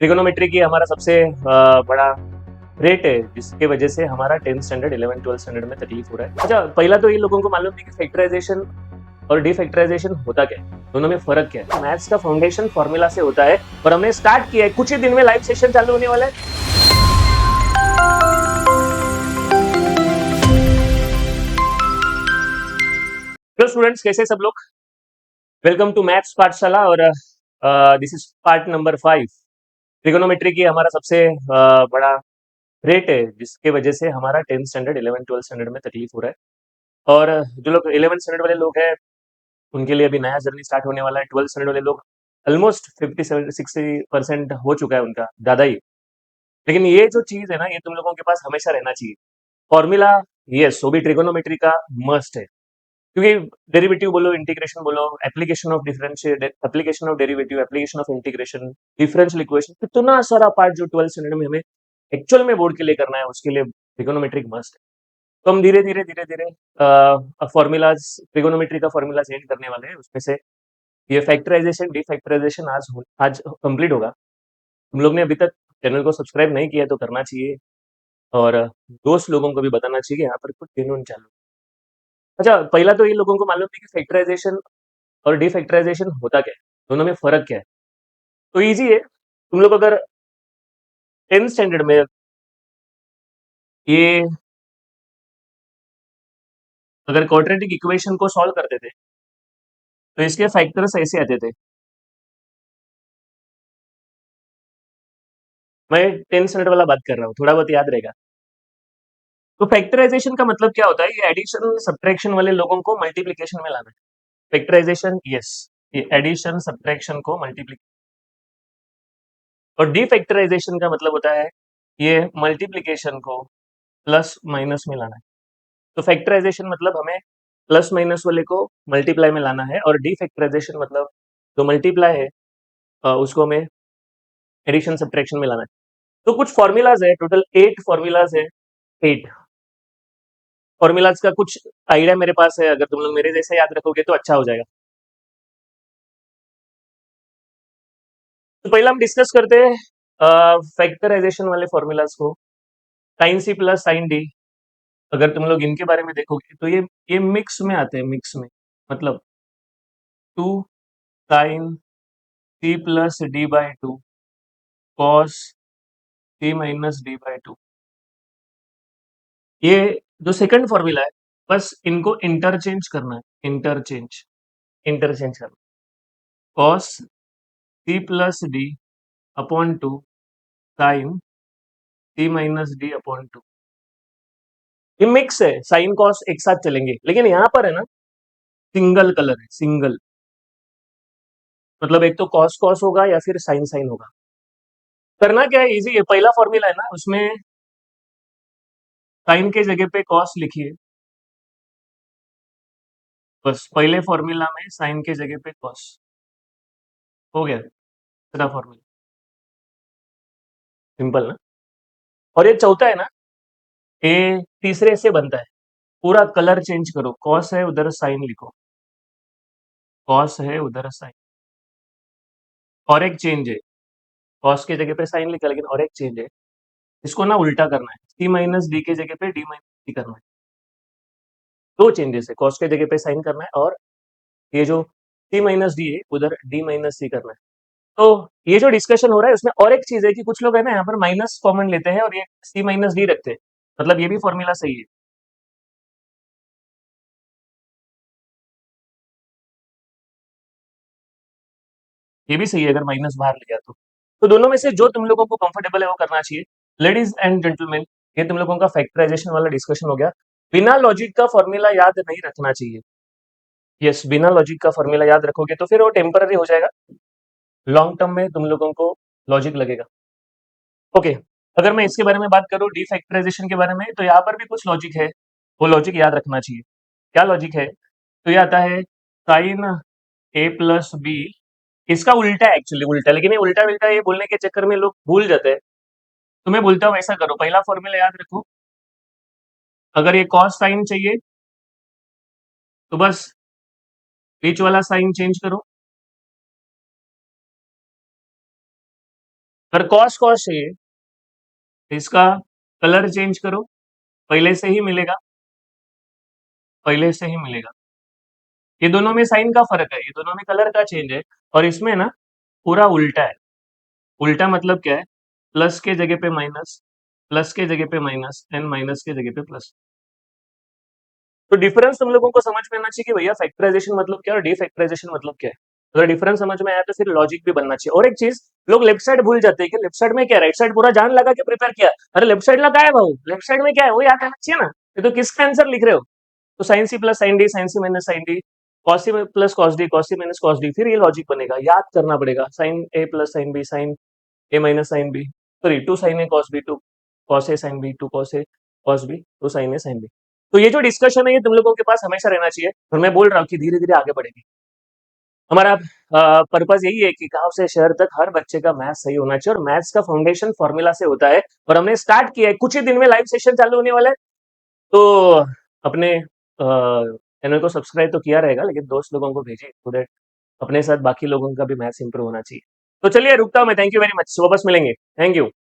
Trigonometry की हमारा सबसे बड़ा रेट है जिसके वजह से हमारा 10th स्टैंडर्ड 11 12 स्टैंडर्ड में तकलीफ हो रहा है। अच्छा, पहला तो ये लोगों को मालूम नहीं कि फैक्टराइजेशन और डिफैक्टराइजेशन होता क्या है, दोनों में फर्क क्या है। मैथ्स का फाउंडेशन फॉर्मूला से होता है और हमने स्टार्ट किया है, कुछ ही दिन में लाइव सेशन चालू होने वाला है। तो स्टूडेंट्स, कैसे सब लोग? वेलकम टू मैथ्स पाठशाला और this is part number 5। Trigonometry की हमारा सबसे बड़ा रेट है जिसके वजह से हमारा 10th स्टैंडर्ड 11 12 स्टैंडर्ड में तकलीफ हो रहा है। और जो लोग 11 स्टैंडर्ड वाले लोग हैं उनके लिए अभी नया जर्नी स्टार्ट होने वाला है। 12 स्टैंडर्ड वाले लोग ऑलमोस्ट 50 60% हो चुका है उनका, ज्यादा ही। लेकिन ये जो चीज है ना, ये तुम लोगों के पास हमेशा रहना चाहिए। फॉर्मूला, यस, वो भी ट्रिगोनोमेट्री का मस्ट है। क्योंकि डेरिवेटिव बोलो, इंटीग्रेशन बोलो, application of differential, application of derivative, application of integration, differential equation, कितना सारा पार्ट जो 12 स्टैंडर्ड में हमें एक्चुअल में बोर्ड के लिए करना है, उसके लिए ट्रिगोनोमेट्रिक मस्ट है। तो हम धीरे धीरे धीरे धीरे फॉर्मूलाज, ट्रिगोनोमेट्री का फॉर्मूला चेंज करने वाले हैं। उसमें से ये फैक्टराइजेशन डिफैक्टराइजेशन आज कंप्लीट होगा। तुम लोग ने अभी तक चैनल को सब्सक्राइब नहीं किया तो करना चाहिए, और दोस्त लोगों को भी बताना चाहिए कि यहाँ पर कुछ जेन्युइन चालू। अच्छा, पहला तो ये लोगों को मालूम नहीं कि फैक्टराइजेशन और डिफैक्टराइजेशन होता क्या है, दोनों में फर्क क्या है। तो इजी है। तुम लोग अगर 10th स्टैंडर्ड में ये अगर क्वाड्रेटिक इक्वेशन को सॉल्व करते थे तो इसके फैक्टर्स ऐसे आते थे। मैं 10th स्टैंडर्ड वाला बात कर रहा हूँ, थोड़ा बहुत याद रहेगा। तो फैक्टराइजेशन का मतलब क्या होता है? ये एडिशन सब्ट्रैक्शन वाले लोगों को मल्टीप्लिकेशन में लाना है। फैक्टराइजेशन, यस, ये एडिशन सब्ट्रैक्शन को मल्टीप्लिकेशन। और डिफैक्टराइजेशन का मतलब होता है ये मल्टीप्लिकेशन को प्लस माइनस में लाना है। तो फैक्टराइजेशन मतलब हमें प्लस माइनस वाले को मल्टीप्लाई में लाना है, और डिफैक्टराइजेशन मतलब जो मल्टीप्लाई है उसको हमें एडिशन सब्ट्रैक्शन में लाना है। तो कुछ फॉर्मूलाज है, टोटल 8 फॉर्मूलाज है। 8 फॉर्मूलाज का कुछ आइडिया मेरे पास है, अगर तुम लोग मेरे जैसे याद रखोगे तो अच्छा हो जाएगा। तो पहले हम डिस्कस करते हैं फैक्टराइजेशन वाले फॉर्मूलाज को। Sine C plus sine D, अगर तुम लोग इनके बारे में देखोगे तो ये मिक्स में आते हैं, मिक्स में। मतलब 2 sine C plus D by 2 cos C minus D by 2। ये जो सेकंड फॉर्मूला है, बस इनको इंटरचेंज करना है, इंटरचेंज इंटरचेंज करना। Cos C plus D upon 2 sine C minus D upon 2। ये मिक्स है, साइन कॉस एक साथ चलेंगे, लेकिन यहाँ पर है ना सिंगल कलर है, सिंगल। मतलब एक तो कॉस कॉस होगा या फिर साइन साइन होगा। करना क्या है, इजी है। पहला फॉर्मूला है ना, उसमें साइन के जगह पे कॉस लिखिए। बस पहले फॉर्मूला में साइन के जगह पे कॉस, हो गया दूसरा फॉर्मूला। सिंपल ना। और ये चौथा है ना, ये तीसरे से बनता है। पूरा कलर चेंज करो, कॉस है उधर साइन लिखो, कॉस है उधर साइन। और एक चेंज है, कॉस के जगह पे साइन लिखा, लेकिन और एक चेंज है, इसको ना उल्टा करना है। सी माइनस डी के जगह पे डी माइनस डी करना है। दो चेंजेस है, कॉस के जगह पे साइन करना है, और ये जो सी माइनस डी है उधर डी माइनस सी करना है। तो ये जो डिस्कशन हो रहा है उसमें और एक चीज है कि कुछ लोग है ना यहाँ पर माइनस कॉमन लेते हैं और ये सी माइनस डी रखते हैं। मतलब ये भी फॉर्मूला सही है। ये भी सही है अगर माइनस बाहर ले गया तो दोनों में से जो तुम लोगों को कंफर्टेबल है वो करना चाहिए। लेडीज एंड जेंटलमैन, ये तुम लोगों का फैक्टराइजेशन वाला डिस्कशन हो गया। बिना लॉजिक का फॉर्मूला याद नहीं रखना चाहिए। यस, बिना लॉजिक का फॉर्मूला याद रखोगे तो फिर वो टेम्पररी हो जाएगा, लॉन्ग टर्म में तुम लोगों को लॉजिक लगेगा। ओके, अगर मैं इसके बारे में बात करूं डिफैक्टराइजेशन के बारे में, तो यहाँ पर भी कुछ लॉजिक है, वो लॉजिक याद रखना चाहिए। क्या लॉजिक है? तो ये आता है साइन ए प्लस बी, इसका उल्टा है, एक्चुअली उल्टा, लेकिन ये उल्टा उल्टा ये बोलने के चक्कर में लोग भूल जाते हैं। तो मैं बोलता हूँ ऐसा करो, पहला फॉर्मूला याद रखो। अगर ये कॉस साइन चाहिए तो बस बीच वाला साइन चेंज करो, अगर कॉस कॉस चाहिए तो इसका कलर चेंज करो, पहले से ही मिलेगा, पहले से ही मिलेगा। ये दोनों में साइन का फर्क है, ये दोनों में कलर का चेंज है, और इसमें ना पूरा उल्टा है। उल्टा मतलब क्या है? प्लस के जगह पे माइनस, प्लस के जगह पे माइनस एंड माइनस के जगह पे प्लस। तो डिफरेंस तुम लोगों को समझ में आना चाहिए कि भैया फैक्टराइजेशन मतलब क्या है और डीफैक्टराइजेशन मतलब क्या है। अगर डिफरेंस समझ में आया तो फिर लॉजिक भी बनना चाहिए। और एक चीज, लोग लेफ्ट साइड भूल जाते हैं कि लेफ्ट साइड में क्या है, राइट साइड पूरा जान लगा के प्रिपेयर किया। अरे लेफ्ट साइड लगा है भाऊ, लेफ्ट साइड में क्या है वो याद आना चाहिए ना। ये तो किसका आंसर लिख रहे हो? तो sine C plus sine D, sine C minus sine D, cos C plus cos D, cos C minus cos D, फिर ये लॉजिक बनेगा, याद करना पड़ेगा। Sine A plus sine B, sine A minus sine B, sorry two sine A cos B, two cos A sine B, two cos A cos B, two sine A sine B. तो ये जो discussion है ये तुम लोगों के पास हमेशा रहना चाहिए, और मैं बोल रहा हूँ कि धीरे धीरे आगे बढ़ेगी। हमारा पर्पज यही है कि गांव से शहर तक हर बच्चे का मैथ्स सही होना चाहिए, और मैथ्स का फाउंडेशन फॉर्मूला से होता है। और हमने स्टार्ट किया है, कुछ ही दिन में लाइव सेशन चालू होने वाला है। तो अपने चैनल को सब्सक्राइब तो किया रहेगा, लेकिन दोस्त लोगों को भेजिए सो दैट अपने साथ बाकी लोगों का भी मैथ्स इंप्रूव होना चाहिए। तो चलिए रुकता हूं मैं, थैंक यू वेरी मच, वापस मिलेंगे, थैंक यू।